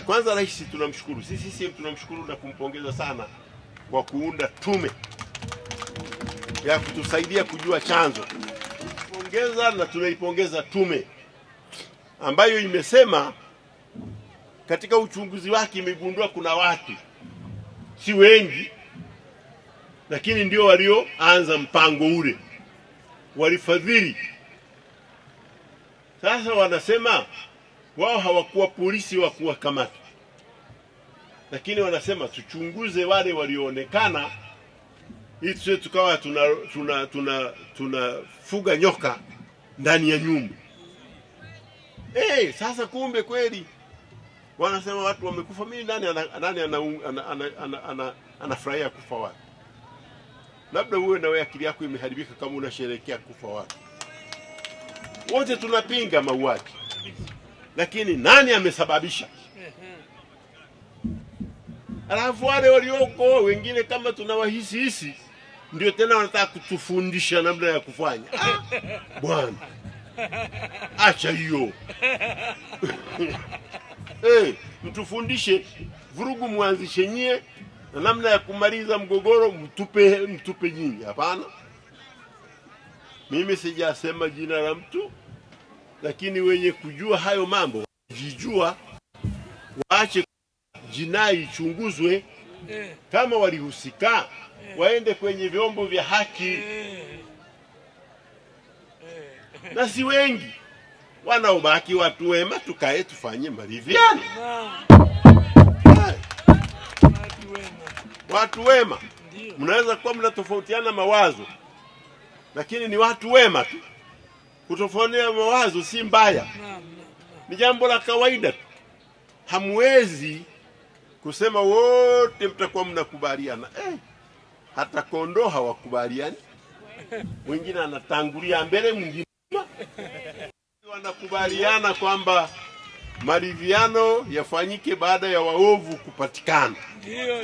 Kwanza rais tunamshukuru. Sisi tunamshukuru na kumpongeza sana kwa kuunda tume ya kutusaidia kujua chanzo. Pongeza na tunaipongeza tume ambayo imesema katika uchunguzi wake imegundua kuna watu si wengi, lakini ndio walioanza mpango ule, walifadhili. Sasa wanasema wao hawakuwa polisi wa kuwakamata, lakini wanasema tuchunguze wale walioonekana ili tusiwe tukawa tunafuga nyoka ndani ya nyumba. Sasa kumbe kweli wanasema watu wamekufa. Mimi nani anafurahia kufa watu? Labda uwe na wewe akili yako imeharibika kama unasherehekea kufa watu. Wote tunapinga mauaji, lakini nani amesababisha? Alafu wale walioko wengine kama tunawahisi ndio tena wanataka kutufundisha namna ya kufanya. Bwana, acha hiyo. Mtufundishe, vurugu mwanzishe nyie, na namna ya kumaliza mgogoro mtupe nyinyi. Hapana, mimi sijasema jina la mtu, lakini wenye kujua hayo mambo jijua, waache jinai ichunguzwe. Kama walihusika waende kwenye vyombo vya haki. Na si wengi wanaobaki, watu wema, tukae tufanye maridhiano. Watu wema, mnaweza kuwa mnatofautiana mawazo, lakini ni watu wema tu. Kutofautiana mawazo si mbaya, ni jambo la kawaida tu. Hamwezi kusema wote mtakuwa mnakubaliana. Hata kondoo hawakubaliani. Mwingine anatangulia mbele, mwingine wanakubaliana kwamba maridhiano yafanyike baada ya waovu kupatikana. Ndio.